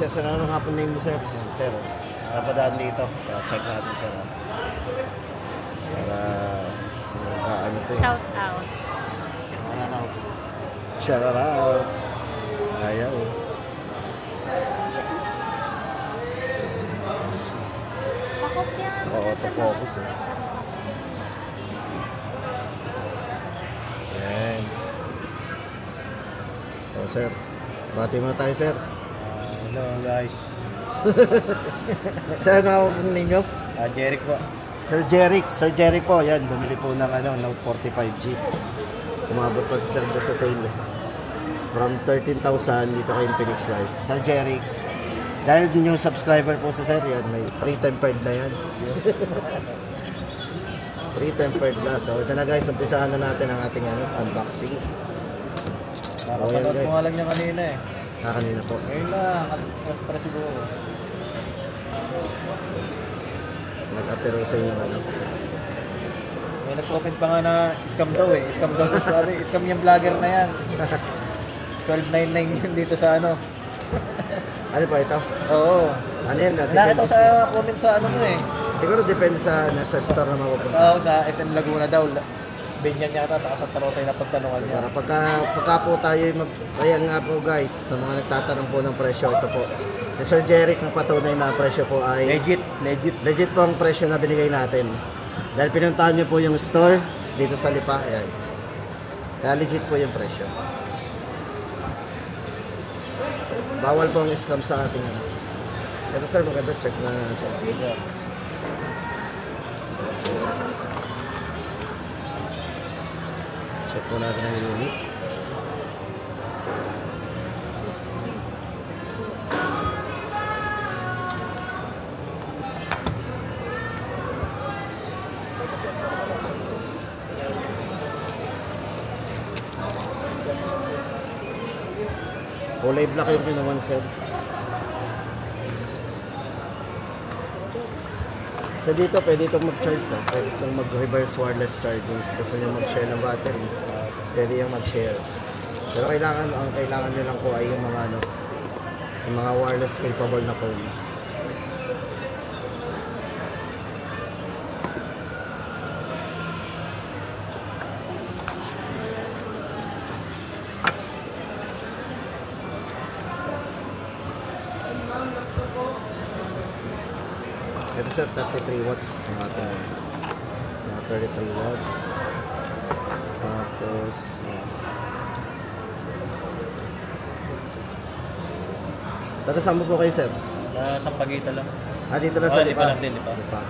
sir, anong hapon name mo, sir? Sir, napadaan dito. Check natin, sir. Para, ano po. Shout out. Shout out. Ayaw. Pakop yan. Oo, auto-focus eh. Ayan. O, sir. Bati mo tayo, sir. Hello guys. Sir, ano ang name nyo? Jeric po. Sir Jeric. Sir Jeric po. Yan, bumili po ng Note 45G. Umabot pa si sir sa sale. From 13,000 dito kay Infinix, guys. Sir Jeric. Dahil new subscriber po si sir, yan. May pre-tempered na yan. Pre-tempered na. So, ito na guys. Umpisahan na natin ang ating unboxing. Napapanood ko nga lang niya kanina eh. Kanina po. Ngayon lang. At siguro. Nag-apero sa inyo May nag-comment pa nga na scam daw eh. Scam daw. Sabi, scam yung vlogger na yan. 12.99 yun dito sa ano. Ano pa ito? Oo. Ano yan? Nakita sa comment sa ano mo eh. Siguro depende sa nasa store na mapupunta. Sa SM Laguna daw. Binyan yata sa Santa Rosa yung napagtanungan niya. Pagka po tayo ayan nga po guys, sa mga nagtatanong po ng presyo, ito po. Si Sir Jeric ng patunay na presyo po ay legit po ang presyo na binigay natin. Dahil pinuntahan nyo po yung store dito sa Lipa. Ayan. Kaya legit po yung presyo. Bawal po ang scam sa ating Ito sir, maganda, check na natin. Sige. Check po natin ang unit. Kulay black yung kinuman, sir. So dito, pwede itong mag-charge. Pwede itong mag-reverse wireless charging. Gusto nyo mag-share ng battery, pwede yung mag-share. Pero ang kailangan nyo lang po ay yung mga yung mga wireless capable na phone. Ito sir, 33 watts ang ating 33 watts. Tapos taga saan po kayo sir? Sa Sampaguita lang. Dito lang sa Lipa. Lipa.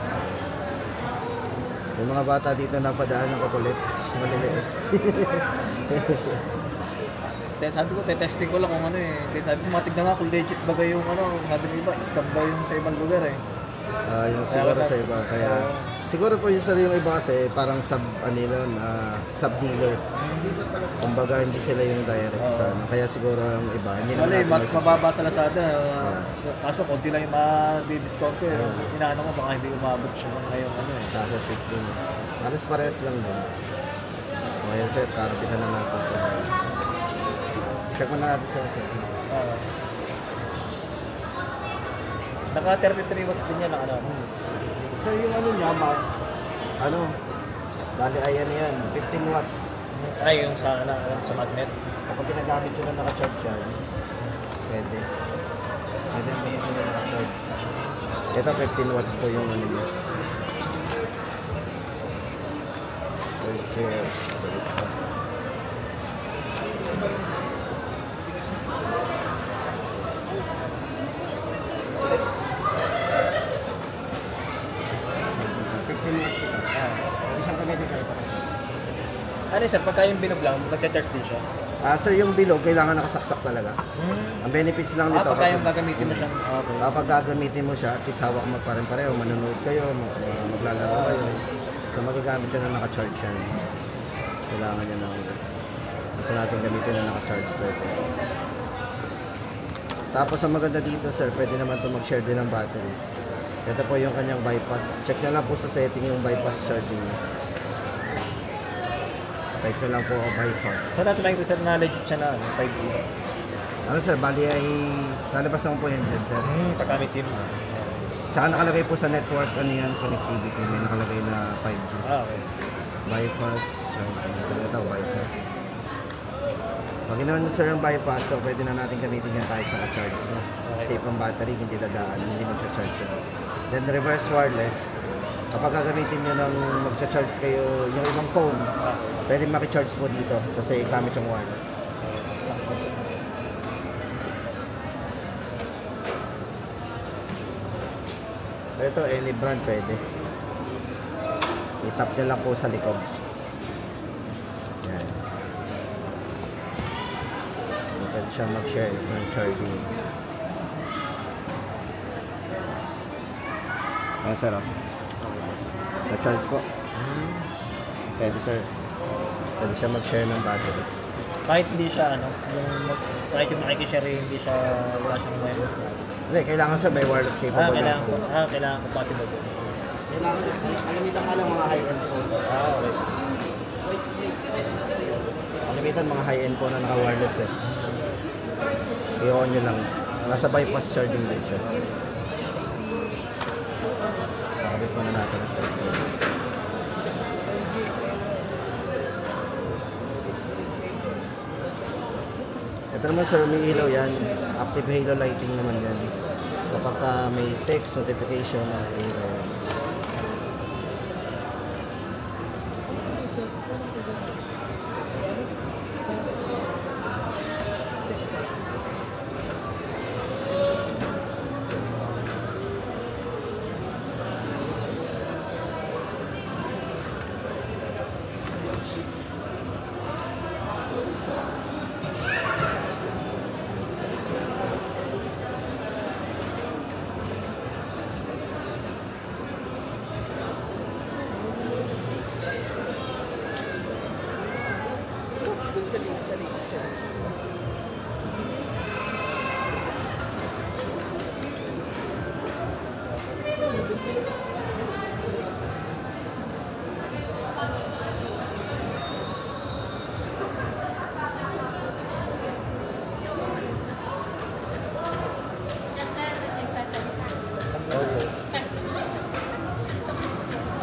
Yung mga bata dito napadaan ng kapulit. Maliliit. Sabi ko, testing ko lang kung ano eh. Sabi ko, matignan nga kung legit ba yung ano. Sabi ko iba, scam daw yung sa ibang lugar eh. Yung siguro sa iba. Kaya, siguro po yung iba kasi parang sub-dealer. Kumbaga, hindi sila yung direct sa ano. Kaya siguro yung iba, hindi naman natin mas mababa sa Lazada. Kaso, konti lang yung ma-discount ko eh. Inaano ko, baka hindi umabot siya ngayong ano eh. Kaso shipping. Halos parehas lang din. Ayan sir, karapitan na natin sa check mo na natin sir. Naka 33 watts din yan ang ano. So yung ano niya, bali ayan yan, 15 watts. Ay, yung sa magnet. Kapag ginagamit nyo na naka-charge yan, pwede. Pwede mo yung naka-charge. Ito 15 watts po yung ano niya. Okay. Ano sir, pagka yung bilog lang, nagte-charge din siya? Sir, yung bilog, kailangan nakasaksak talaga. Ang benefits lang nito. Pagka yung gagamitin mo siya? Okay. Kapag gagamitin mo siya, at least hawak mo pa rin pareho, manonood kayo, maglalaro kayo. So magagamit siya na naka-charge siya. Kailangan niya ng gusto natin gamitin na naka-charge pwede. Tapos ang maganda dito sir, pwede naman ito mag-share din ng battery. Ito po yung kanyang bypass. Check na lang po sa setting yung bypass charging. Type na lang po o bypass. So natin makikita sir na legit siya na 5V. Ano sir, bali ay lalabas naman po yan dyan sir. Pagka may SIM. Tsaka nakalagay po sa network, ano yan, connectivity. May nakalagay na 5G. Okay. Bypass, charging. So ito, bypass. Pag ginawa nyo sir ang bypass, so pwede na natin gamitin yan kahit naka-charge na. Safe ang battery, hindi dadaan, hindi mag-charge yan. Then reverse wireless. Kapag gagamitin nyo ng mag-charge kayo yung ibang phone, pwede maki-charge po dito kasi gamit yung wireless. So ito, any brand pwede. I-tap nyo lang po sa likod. Yan. So, pwede siya mag-share ng charging. Ayan sir, oh. Sa-charge po. Pwede sir. Pwede siya mag-share ng battery. Kahit hindi siya kahit yung nakikishare hindi siya, wala siyang wireless na. Hindi, kailangan sir may wireless capable. Kailangan compatible. Kailangan, kalamitan ka lang mga high-end phone. Okay. Kalamitan mga high-end phone na naka-wireless eh. I-on nyo lang. Nasa bypass charging din siya. Nakabit mo na natin ang type. Ito naman sir, may ilaw yan. Active halo lighting naman yan. Kapag may text notification, ilaw yan.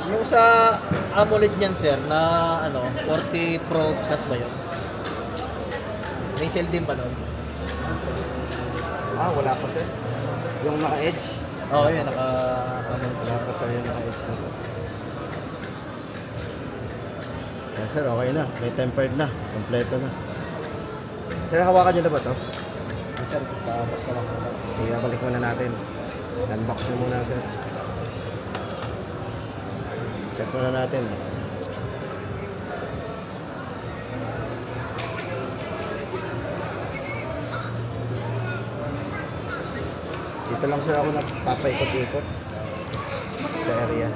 Yung sa AMOLED niyan sir na 40 Pro Plus ba yun? May cell din ba nun? Wala pa sir. Yung naka-edge. Oo, yun Wala pa sir yung naka-edge na to. Yan sir, okay na. May tempered na. Kompleto na. Sir, hawakan nyo na ba to? Sir, babaksa lang muna. Okay, balik muna natin. Unbox nyo muna sir. Check muna natin. Dito lang sir ako nagpapaikot-ikot sa area.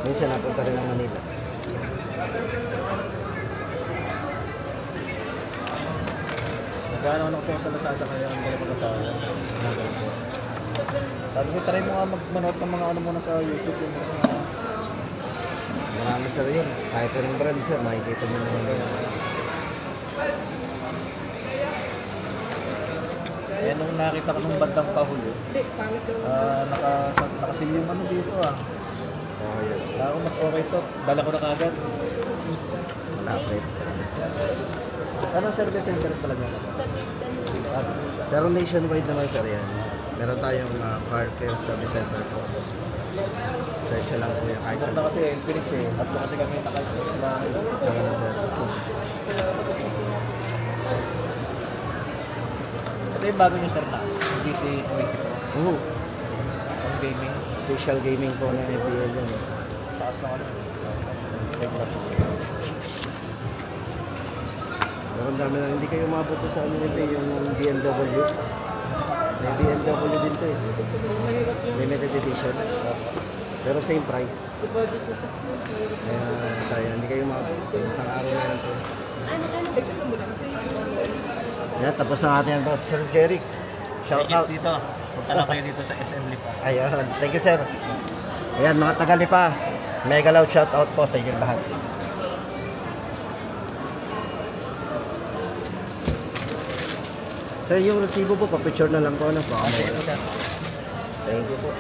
Minsan napunta rin ng Manila. Nagano ako sa Lazada kaya ang balik ko sa sabi ko, try mo nga mag-manood ng mga muna sa YouTube yung Marami sir yun. Kahit yung brand sir, makikita nyo naman yun. Eh, nung nakita ko nung bandang pahuli, nakasil yung dito Oo, yan. Ako mas okay to. Dala ko na kagad. Malapit. Saan ang service center talaga? Pero nationwide naman sir yan. Meron tayong car care service center po. Search lang po yung kahit Ito kasi Phoenix Tatlo kasi kami nakakita sa bahay. na sir. Ito yung bago nyo sir na GT20 Pro. Oo. Ang gaming. Official gaming po ng FPL yan. Taas na kami. Pero ang dami na hindi kayo umabot sa ano nito yung BMW. May BMW din to eh. Limited edition. Pero same price. Kaya sayang, hindi kayo umabot. Isang araw na yan to. Yan, tapos na natin yan. Sir Jeric. Shout out. Dito. Punta lang kayo dito sa SM Lipa. Ayun. Thank you sir. Ayan mga taga-Lipa. Mega loud shout out po sa inyo lahat. Sir, yung resibo po, pa-picture na lang po. Ano? Okay po, sir. Thank you po.